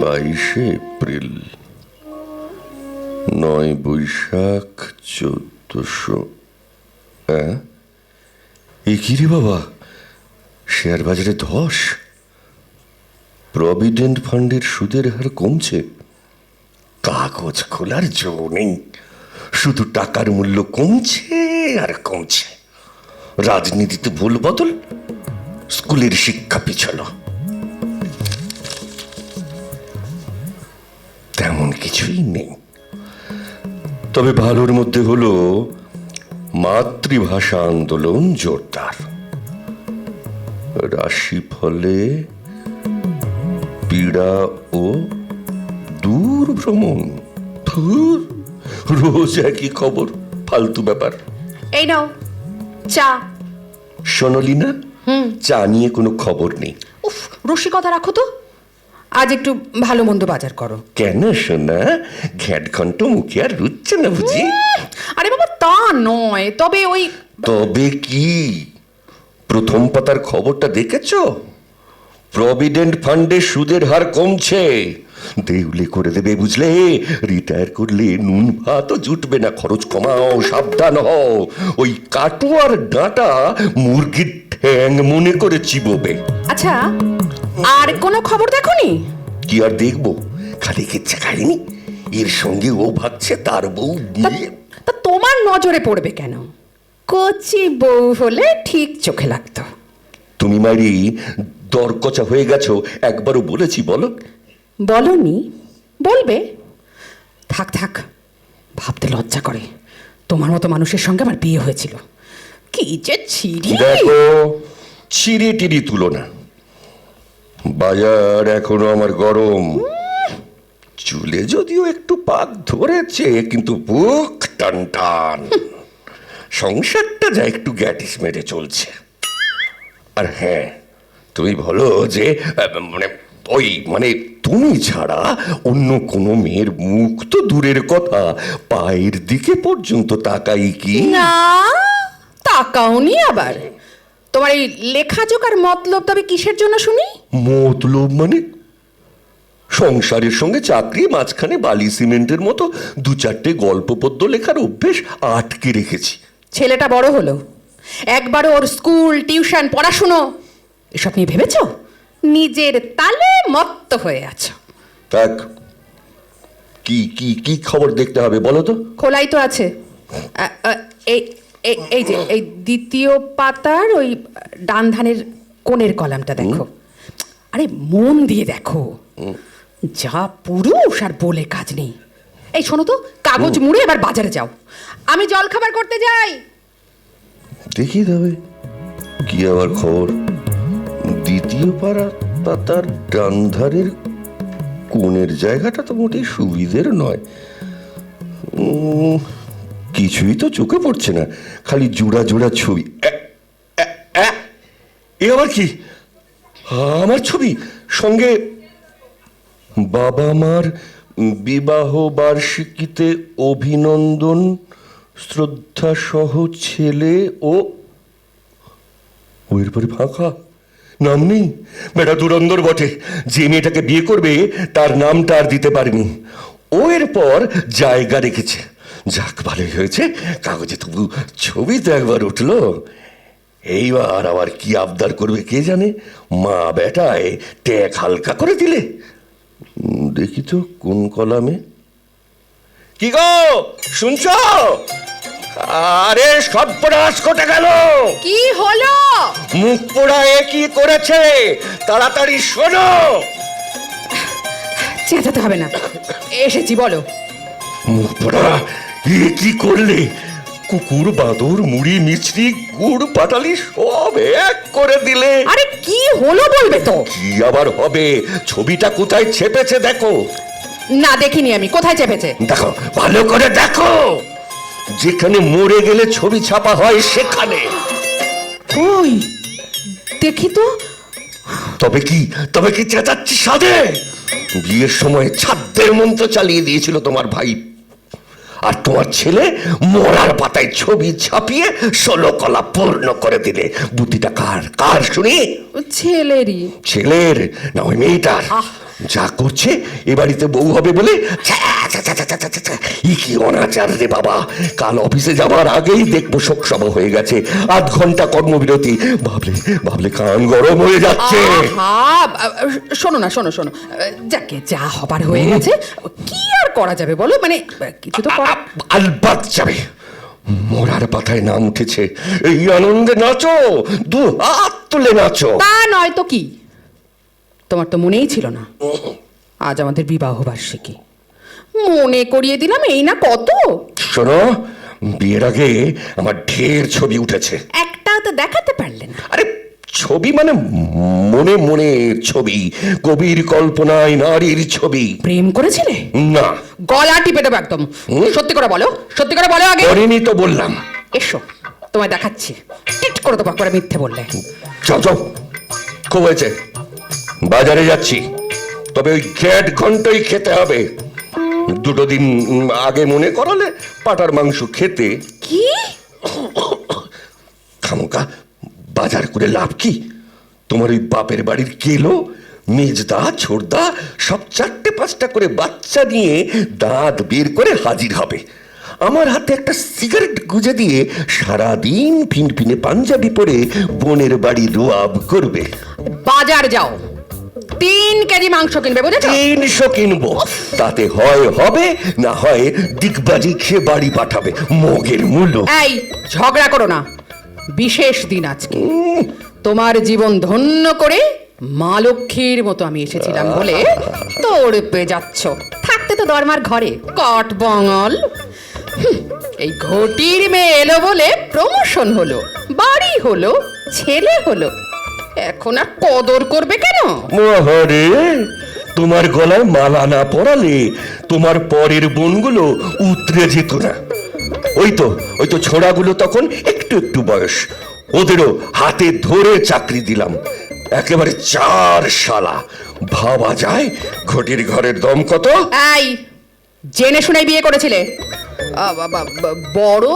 22শে April, 9 Boishakh 1400। এ কি রে বাবা, শেয়ার বাজারে ধস। প্রভিডেন্ট ফান্ডের সুদের হার কমছে। কাগজ খোলার জো নেই, শুধু টাকার মূল্য কমছে আর কমছে। রাজনীতিতে ভুল বদল, স্কুলের শিক্ষা পিছালো। তেমন কিছুই নেই। তবে ভালোর মধ্যে হলো মাতৃভাষা আন্দোলন জোরদার। রাশিফলে পীড়া ও দূর ভ্রমণ। রোজ একই খবর, ফালতু ব্যাপার। এই নাও চা। শোনলি না, চা নিয়ে কোনো খবর নেই। উফ, রসিকতা রাখো তো, আজ একটু ভালো মন্দ বাজার করো। কেন শোনা, ঘ্যাট ঘন্ট মুখে আর রুচ্ছে না বুঝি? আরে বাবা তা নয়, তবে ওই। তবে কি? প্রথম পাতার খবরটা দেখেছো? প্রভিডেন্ট ফান্ডে সুদের হার কমছে। দেউলে করে দেবে বুঝলে। রিটায়ার করলে নুন ভাতও জুটবে না। খরচ কমাও, সাবধান হও। ওই কাটুয়ার ডাঁটা মুরগির ঠ্যাং মনে করে চিবোবে। আচ্ছা, আর কোনো খবর দেখোনি? কি আর দেখবো, খালি কিচ্ছা খাইনি। এর সঙ্গে ও ভাবছে তার বউ বিয়ে। তা তোমার নজরে পড়বে কেন? কচি বউ হলে ঠিক চোখে লাগতো। তুমি মারি দরকচা হয়ে গেছো, একবারও বলেছি বলো? বলনি, বলবে। থাক থাক, ভাবতে লজ্জা করে। তোমার মতো মানুষের সঙ্গে আমার বিয়ে হয়েছিল। কি যে ছিড়ি। দেখো, ছিঁড়ে টিড়ি তুলো না। বাজার এখনো আমার গরম। চুলে যদিও একটু পাক ধরেছে, কিন্তু বুক টান টান। সংসারটা যা একটু গ্যাটিস মেরে চলছে। আর হ্যাঁ, তুমি বলো যে মানে তুমি ছাড়া অন্য কোনো মেয়ের মুখ তো দূরের কথা, পায়ের দিকে পর্যন্ত তাকাই কি? না, তাকাওনি আবার। তোমার এই লেখাজোকার মতলব তবে কিসের জন্য শুনি? মতলব মানে সংসারের সঙ্গে চাকরি, মাঝখানে বালি সিমেন্টের মতো 2-4টে গল্প পদ্য লেখার অভ্যেস আটকে রেখেছি। ছেলেটা বড় হলো, একবারও ওর স্কুল, টিউশন, পড়াশুনো এসব নিয়ে ভেবেছ? নিজের তালে মত্ত হয়ে আছো। থাক, কি কি কি খবর দেখতে হবে বলো তো? খোলাই তো আছে। এই যে এই দ্বিতীয় পাতার ওই ডান ধানের কোণের কলামটা দেখো। আরে মন দিয়ে দেখো। যা পুরুষ আর বলে কাজ নেই। এই শোনো তো, কাগজ মুড়ে এবার বাজারে যাও। আমি জল খাবার করতে যাই। দেখি তবে কি আবার খবর। দ্বিতীয় পাতার ডান ধারের কোণের জায়গাটা তো মোটেই সুবিধের নয়। কিছুই তো চোখে পড়ছে না, খালি জোড়া জোড়া ছবি। এ আবার কি? আমার ছবি, সঙ্গে বাবা মার বিবাহ বার্ষিকীতে অভিনন্দন, শ্রদ্ধা সহ ছেলে ও এরপরে ফাঁকা, নাম নেই। বেটা দুরন্দর বটে, যে মেয়েটাকে বিয়ে করবে তার নামটা আর দিতে পারেনি। ও এরপর জায়গা রেখেছে। যাক, ভালোই হয়েছে, কাগজে তবু ছবি তো একবার উঠলো। এইবার আবার কি আবদার করবে কে জানে। মা বেটায় ট্যাগ হালকা করে দিলে। দেখি তো কোন কলামে। কি গো, শুনছ? আরে সর্বনাশ ঘটে গেল। কি হলো? মুখ পোড়া এ কি করেছে? তাড়াতাড়ি শোনো। চেঁচাতে হবে না, এসেছি বলো। মুখ পোড়া এ কি করলে? কুকুর, বাঁদর, মুড়ি, মিছরি, গুড়, পাটালি সব এক করে দিলে। আরে কি হলো বলবে তো? কি আবার হবে? ছবিটা কোথায় ছেপেছে দেখো। না, দেখিনি আমি। কোথায় চেপেছে? দেখো, ভালো করে দেখো। যেখানে মরে গেলে ছবি ছাপা হয় সেখানে। ওই দেখি তো। তবে কি চেঁচাচ্ছি সাধে? বিয়ের সময় ছাদ্যের মন্ত্র চালিয়ে দিয়েছিল তোমার ভাই। আর তোমার ছেলে মরার পাতায় ছবি ছাপিয়ে 16 কলা পূর্ণ করে দিলে। বুদ্ধিটা কার কার শুনি? ছেলেরই। ছেলের না ওই মেয়েটার? যা করছে এ বাড়িতে বউ হবে বলে ছ্যা, ছ্যা, ছ্যা, ছ্যা, ছ্যা, ছ্যা, ছ্যা। ই কি অনাচার রে বাবা! কাল অফিসে যাওয়ার আগেই দেখবো শোকসভা হয়ে গেছে, 8 ঘন্টা কর্মবিরতি। ভাবলে ভাবলে কান গরম হয়ে যাচ্ছে। শোনো না, শোনো শোনো, যাকে যা হবার হয়ে গেছে, কি আর করা যাবে বলো? মানে কিছু তো করা। আলবাত যাবে। মরার পাতায় নাম উঠেছে, এই আনন্দে নাচো, 2 হাত তুলে নাচো। তা নয় তো কি? তোমার তো মনেই ছিল না আজ আমাদের বিবাহ বার্ষিকী। মনে করিয়ে দিলাম, এই না কত। শোনো, বিয়ের আগে আমার ঢের ছবি উঠেছে। একটা তো দেখাতে পারলে না। আরে ছবি মানে মনে মনে ছবি, কবির কল্পনায় নারীর ছবি। প্রেম করেছিলে? না। গলা টিপে দেবো একদম। সত্যি করে বলো, সত্যি করে বলো আগে। করিনি তো বললাম। এসো তোমায় দেখাচ্ছি, টিট করে দেবো একবারে মিথ্যে বললে। যাও যাও, খুব হয়েছে, বাজারে যাচ্ছি, তবে ওই গ্যাট ঘন্টই খেতে হবে। 2 দিন আগে মনে করালে পাটার মাংস খেতে। কি? খামোকা বাজার করে লাভ কি? তোমার ওই বাপের বাড়ির কেলো, মেজদা, ছোড়দা সব 4-5টা করে বাচ্চা নিয়ে দাঁত বের করে হাজির হবে। আমার হাতে একটা সিগারেট গুজে দিয়ে সারাদিন ফিনফিনে পাঞ্জাবি পরে বোনের বাড়ি রোয়াব করবে। বাজার যাও, 3 কেজি মাংস কিনবে, বুঝেছো? 300 কিনবো, তাতে হয় হবে, না হয় দিকবাজি খেয়ে বাড়ি পাঠাবে মগের মূল্য। এই ঝগড়া করো না, বিশেষ দিন আজকে। তোমার জীবন ধন্য করে মা লক্ষ্মীর মতো আমি এসেছিলাম বলে তোড়পে যাচ্ছ। থাকতে তো দরমার ঘরে কট বঙল। এই ঘটির মেয়ে এলো বলে প্রমোশন হলো, বাড়ি হলো, ছেলে হলো, এখন আর কদর করবে কেন? মহারে, তোমার গলায় মালা না পরালে তোমার পরের বোনগুলো উতরে যেত না। ওই তো ছোড়াগুলো তখন একটু একটু বয়স, ওদেরও হাতে ধরে চাকরি দিলাম, একেবারে 4 শালা। ভাবা যায় ঘটির ঘরের দম কত। এই জেনে শুনে বিয়ে করেছিলে? বড়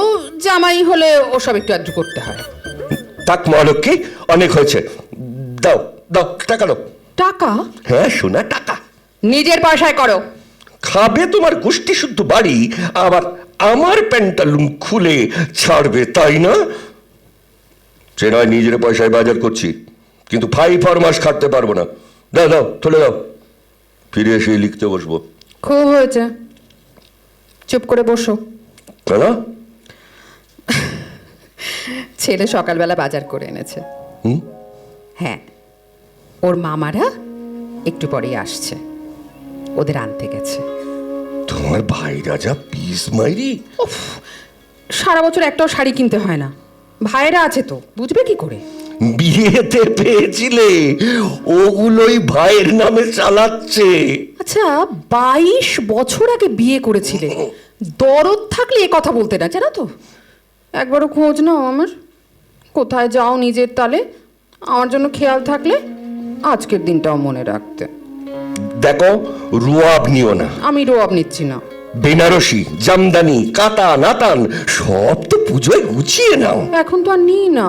জামাই হলে ওসব একটু আধটু করতে হয়। থাক মহালক্ষ্মী, অনেক হয়েছে, দাও দাও টাকা দাও। টাকা? হ্যাঁ সোনা, টাকা। নিজের পয়সায় করো। খাবে তোমার গোষ্ঠী শুদ্ধ বাড়ি, আবার আমার প্যান্টালুন খুলে ছাড়বে, তাই না? সে নয় নিজের পয়সায় বাজার করছি, কিন্তু 5 মাস খাটতে পারবো না। দাও দাও, চলে দাও, ফিরে এসে লিখতে বসবো। খুব হয়েছে, চুপ করে বসো। কেন? ছেলে সকালবেলা বাজার করে এনেছে। হ্যাঁ, ওর মামারা একটু পরেই আসছে, ওদের আনতে গেছে। তোমার ভাই রাজা পিস মাইরি। উফ, সারা বছর একটাও শাড়ি কিনতে হয় না, ভাইরা আছে তো, বুঝবে কি করে? বিয়েতে পেয়েছিলে, ওগুলোই ভাইয়ের নামে চালাচ্ছে। আচ্ছা, 22 বছর আগে বিয়ে করেছিলে, দরদ থাকলে এ কথা বলতে না, জানো তো? একবারও খোঁজ নাও আমার, কোথায় যাও নিজের তালে, আমার জন্য খেয়াল থাকলে আজকের দিনটাও মনে রাখতে। দেখো, রোয়াব নিও না। আমি রোয়াব নিচ্ছি না। বেনারসি, জামদানি, কাতা, নাতান সব তো পুজোয় গুছিয়ে নাও। এখন তো আর নিই না,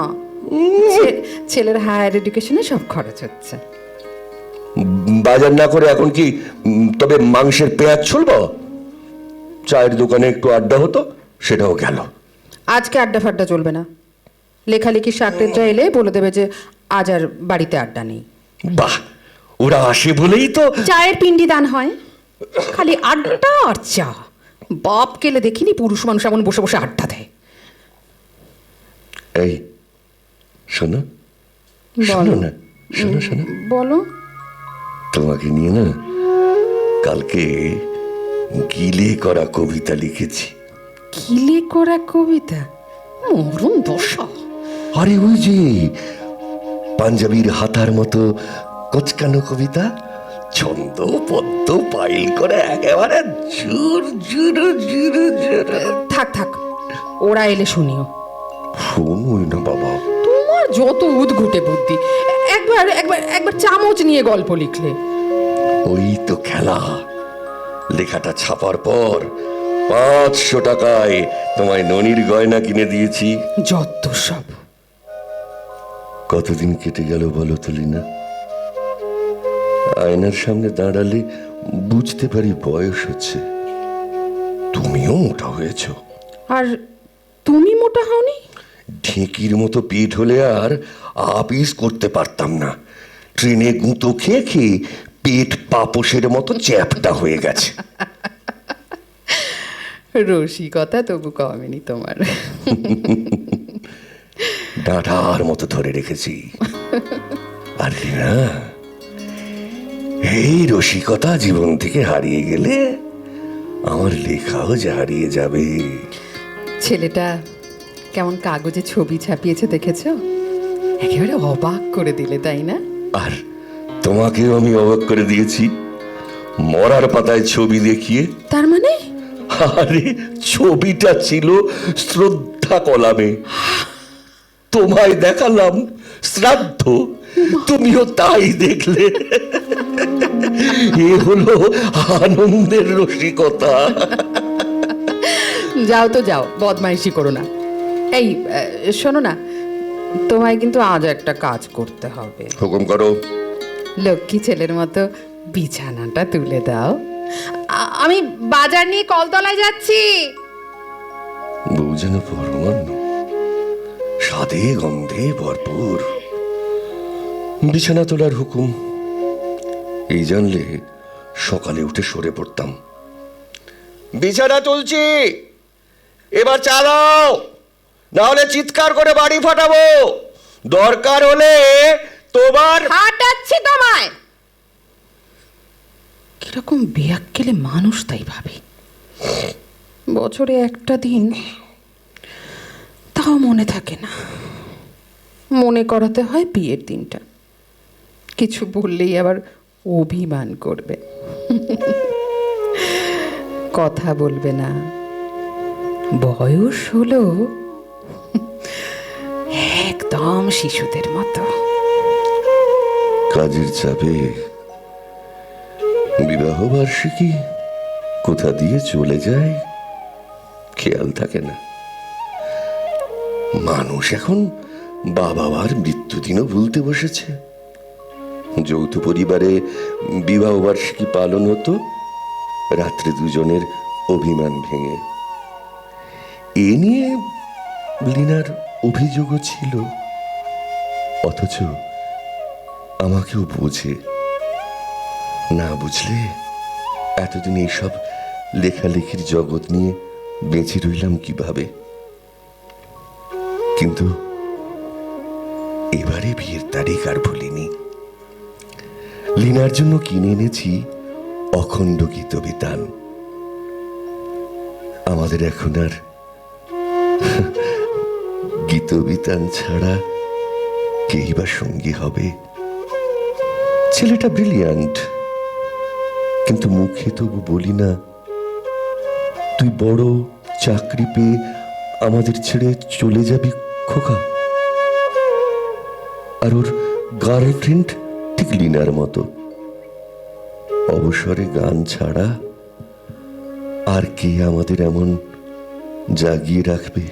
ছেলের হায়ার এডুকেশনে সব খরচ হচ্ছে। বাজার না করে এখন কি তবে মাংসের পেঁয়াজ ছুলবো? চায়ের দোকানে একটু আড্ডা হতো, সেটাও গেল। আজকে আড্ডা ফাড্ডা চলবে না, লেখালেখি সাকরেতরা এলে বলে দেবে যে আজ আর বাড়িতে আড্ডা নেই। বাহ, ওরা আসে বলেই তো। চায়ের পিণ্ডি দান হয়, খালি আড্ডা আর চা। বাপ কেলে দেখিনি পুরুষ মানুষ এমন বসে বসে আড্ডা দেয়। এই শোনো, শোনো না, শোনো শোনো, বলো। তোমাকে নিয়ে না কালকে গিলে করা কবিতা লিখেছি। গিলে করা কবিতা? মরণ দশা। আরে ওই যে পাঞ্জাবির হাতার মতো কোচকানো কবিতা, ছন্দ পদ্ম পাইল করে একেবারে জোর জোর জোর জোর। থাক থাক, ওরা এলে শুনিও। শোনোই না বাবা। তোমার যত উদ্ঘুটে বুদ্ধি, একবার একবার একবার চামচ নিয়ে গল্প লিখলে। ওই তো খেলা, লেখাটা ছাপার পর 500 টাকায় তোমায় ননির গয়না কিনে দিয়েছি। যত সব। কতদিন কেটে গেল বলো তো লিনা? আয়নার সামনে দাঁড়ালে বুঝতে পারি বয়স হচ্ছে। তুমিও মোটা হয়েছ। আর তুমি মোটা হওনি? ঢেঁকির মতো পেট হলে আর আপিস করতে পারতাম না। ট্রেনে গুঁতো খেয়ে খেয়ে পেট পাপোশের মতো চ্যাপটা হয়ে গেছে। রসিকতা তবু কমেনি তোমার। ডাঁটার মতো ধরে রেখেছি। আর না, এই রসিকতা জীবন থেকে হারিয়ে গেলে আমার লেখাও যে হারিয়ে যাবে। ছেলেটা কেমন কাগজে ছবি ছাপিয়েছে দেখেছো? একেবারে অবাক করে দিলে, তাই না? আর তোমাকেও আমি অবাক করে দিয়েছি মরার পাতায় ছবি দেখিয়ে। তার মানে? আরে ছবিটা ছিল শ্রদ্ধা কলামে, তোমায় দেখালাম শ্রাদ্ধ, তুমিও তাই দেখলে। এ হলো আনন্দের রসিকতা। যাও তো যাও, বদমাইশি করো না। এই শোনো না, তোমায় কিন্তু আজ একটা কাজ করতে হবে। হুকুম করো। লক্ষ্মী ছেলের মতো বিছানাটা তুলে দাও। আমি বাজার নিয়ে কলতলায় যাচ্ছি। বউ যেন পরমান্ন, স্বাদে গন্ধে ভরপুর। বিছানা তোলার হুকুম, এই জানলে সকালে উঠে সরে পড়তাম। বিছানা তুলছি, এবার চালাও, না হলে চিৎকার করে বাড়ি ফাটাবো। দরকার হলে তোমার হাঁটাচ্ছি তোমায়। কিরকম বেয়াক্কেলে মানুষ তাই ভাবি। বছরে একটা দিন তাও মনে থাকে না, মনে করাতে হয় বিয়ের দিনটা। কিছু বললেই আবার অভিমান করবে, কথা বলবে না। বয়স হলো একদম শিশুদের মতো। কাজের চাপে বিবাহ বার্ষিকী কোথা দিয়ে চলে যায় খেয়াল থাকে না। মানুষ এখন বাবা মার মৃত্যুদিনও ভুলতে বসেছে। যৌথ পরিবারে বিবাহ বার্ষিকী পালন হতো রাত্রে দুজনের অভিমান ভেঙে। এ নিয়ে লিনার অভিযোগও ছিল, অথচ আমাকেও বোঝে। না বুঝলে এতদিন এইসব লেখালেখির জগৎ নিয়ে বেঁচে রইলাম কিভাবে। কিন্তু এবারে বিয়ের তারিখ আর ভুলিনি। লিনার জন্য কিনে এনেছি অখণ্ড গীতবিতান। আমাদের এখন আর গীতবিতান ছাড়া কেই বা সঙ্গী হবে। ছেলেটা ব্রিলিয়ান্ট, কিন্তু মুখে তবু বলি না, তুই বড় চাকরি পেয়ে আমাদের ছেড়ে চলে যাবি খোকা। আর ওর গার্লফ্রেন্ড ঠিক লিনার মতো, অবসরে গান ছাড়া আর কে আমাদের এমন জাগিয়ে রাখবে।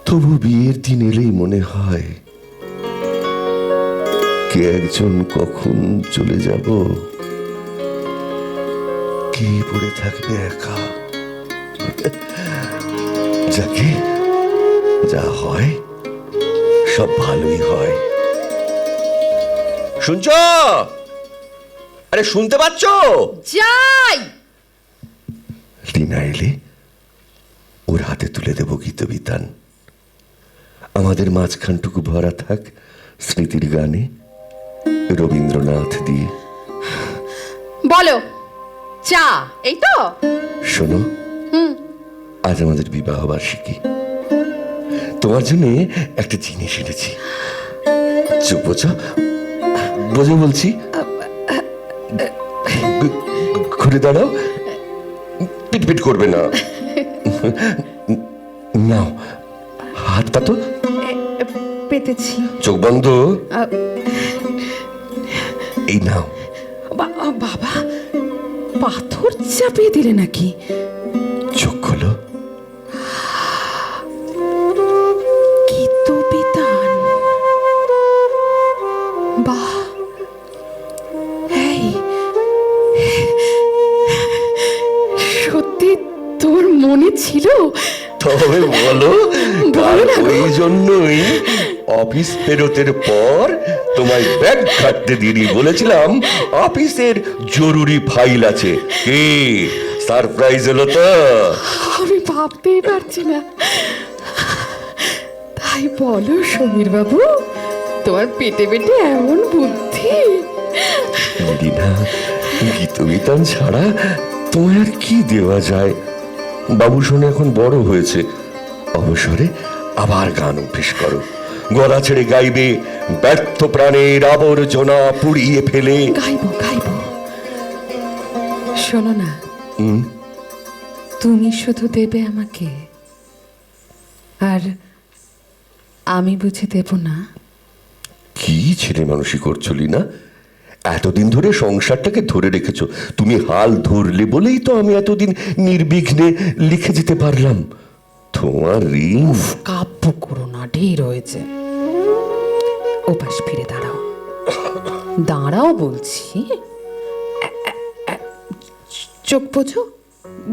তবু বিয়ের দিন এলেই মনে হয় কে একজন কখন চলে যাব, কে পড়ে থাকবে একা। যাকে যা হয় সব ভালোই হয়। শুনছ? আরে শুনতে পাচ্ছ? যাই। লিনা এলে ওর হাতে তুলে দেব গীতবিতান। আমাদের মাঝখানটুকু ভরা থাক স্মৃতির গানে, রবীন্দ্রনাথ দিয়ে। বলো, চা এই তো? শোনো, আজ আমাদের বিবাহ বার্ষিকী। তোমার জন্য একটা জিনিস এনেছি। চুপ বোঝো, বোঝো বলছি। ঘুরে দাঁড়াও, পিটপিট করবে না। নাও, হাত পাতো। পেতেছি। চোখ বন্ধ। এই নাও। বাবা, পাথর চাপিয়ে দিলে নাকি? চোখ খোলো। কি তো বিতান! বাহ, এই সত্যি তোর মনে ছিল? তবে বলো, বলো না গো। ওই জন্যই অফিস ফেরতের পর তোমায় ব্যাগ ঘাটতে দিদি বলেছিলাম অফিসের জরুরি ফাইল আছে। কি সারপ্রাইজ হলো তো? আমি ভাবতেই পারছি না। তাই বলো সমীর বাবু, তোমার পেটে পেটে এমন বুদ্ধি! দিনা, গীত বিতান ছাড়া তোমায় আর কি দেওয়া যায়? বাবু শোনে এখন বড় হয়েছে, অবসরে আবার গান অভ্যেস করো। গলা ছেড়ে গাইবে, ব্যর্থ প্রাণের আবর্জনা পুড়িয়ে ফেলে। গাইবো গাইবো। শোনো না, তুমি শুধু দেবে আমাকে, আর আমি বুঝে দেব না? কি ছেলে মানুষই করছো লিনা? এতদিন ধরে সংসারটাকে ধরে রেখেছো, তুমি হাল ধরলে বলেই তো আমি এতদিন নির্বিঘ্নে লিখে যেতে পারলাম। তোমার ঋণ। কাব্য করো না, ঢের হয়েছে। ওপাশ ফিরে দাঁড়াও, দাঁড়াও বলছি। চোখ বোঝো,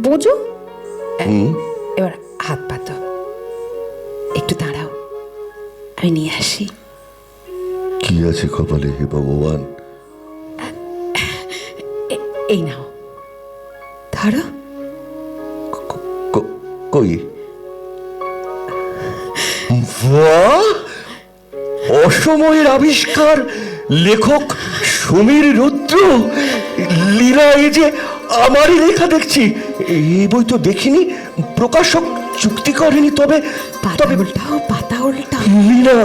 বোঝো। এবার হাত পাতো, একটু দাঁড়াও, আমি নিয়ে আসি। কি আছে কপালে হে ভগবান? এই নাও, ধরো। কই? বাহ! অসময়ের আবিষ্কার, লেখক সমীর রুদ্র। লীলা, এই যে আমারই লেখা দেখছি। এই বই তো দেখিনি, প্রকাশক চুক্তি করেনি। তবে পাতা উল্টাও, পাতা উল্টাও। লীলা,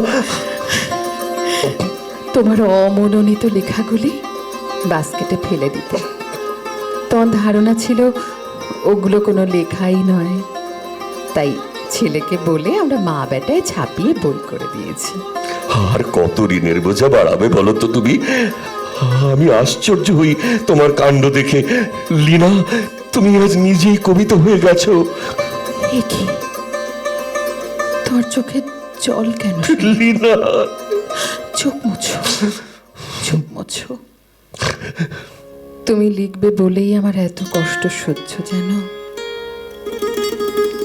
তোমার অমনোনীত লেখাগুলি বাস্কেটে ফেলে দিতে। তোমার ধারণা ছিল ওগুলো কোনো লেখাই নয়, তাই ছেলেকে বলে আমরা মা বেটায় ছাপিয়ে বই করে দিয়েছি। আর কত ঋণের বোঝা বাড়াবে বলো তো তুমি? আমি আশ্চর্য হই তোমার কাণ্ড দেখে। লীনা, তুমি আজ নিজেই কবিতা হয়ে গেছো। এ কি, তোর চোখে জল কেন? লীনা, চোখ মুছো, চোখ মুছো। তুমি লিখবে বলেই আমার এত কষ্ট সহ্য যেন।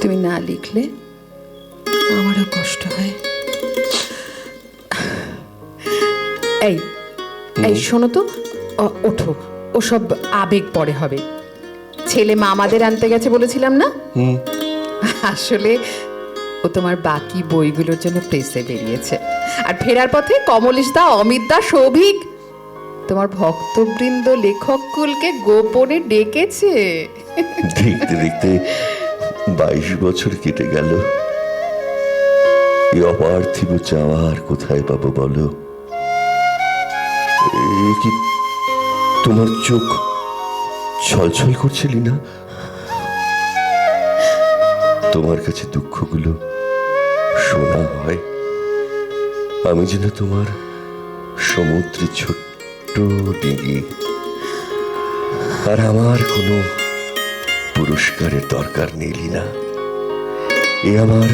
তুমি না লিখলে আমারও কষ্ট হয়। এই এই শোনো তো, ওঠো। ওসব আবেগ পরে হবে। ছেলে মামাদের আনতে গেছে বলেছিলাম না? আসলে ও তোমার বাকি বইগুলোর জন্য প্রেসে বেরিয়েছে, আর ফেরার পথে কমলেশ দা, অমিত দা, সৌভিক, তোমার ভক্তবৃন্দ লেখক কুলকে গোপনে ডেকেছে। দেখতে দেখতে 22 বছর কেটে গেল। এই অপার্থিব চাওয়া আর কোথায় পাবো বলো? এ কি তোমার চোখ ছলছল করছিলি না? তোমার কাছে দুঃখগুলো শোনা হয়। আমি যেন তোমার সমুদ্রে ছোট্ট ডিঙি, আর আমার কোনো পুরস্কারের দরকার নেই লীনা। এ আমার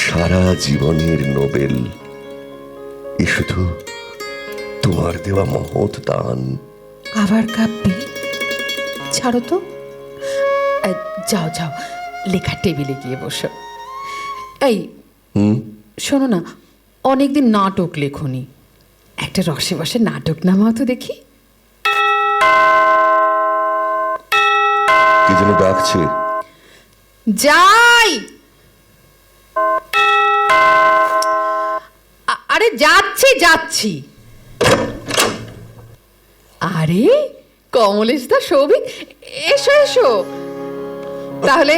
সারা জীবনের নোবেল। এ শুধু তোমার দেওয়া মহৎ দান। আবার কাঁদবে? ছাড়ো তো। যাও যাও, লেখার টেবিলে গিয়ে বসো। এই শোনো না, অনেকদিন নাটক লেখনি, একটা রসে বসে নাটক নামাও তো দেখি। কে যেন ডাকছে। যাই। আরে যাচ্ছি যাচ্ছি। আরে কমলেশ দা, সৌভিক, এসো এসো। তাহলে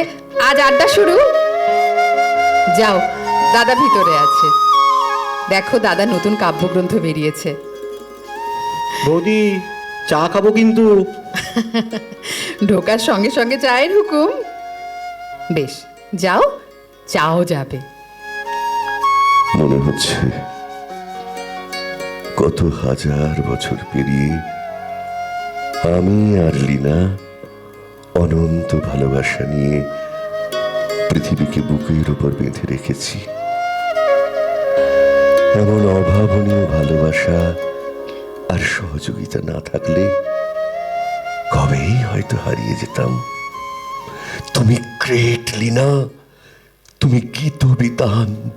আজ আড্ডা শুরু। যাও, দাদা ভিতরে আছে। দেখো, দাদা নতুন কাব্যগ্রন্থ বেরিয়েছে। বৌদি, চা খাবো কিন্তু। ঢোকার সঙ্গে সঙ্গে চায়ের হুকুম? বেশ, যাও, চাও যাবে। মনে হচ্ছে কত হাজার বছর পেরিয়ে আমি আর লীনা অনন্ত ভালোবাসা নিয়ে পৃথিবীকে বুকের উপর বেঁধে রেখেছি। এমন অভাবনীয় ভালোবাসা আর সহযোগিতা না থাকলে কবেই হয়তো হারিয়ে যেতাম। তুমি গ্রেট লিনা, তুমি গীত বিতান।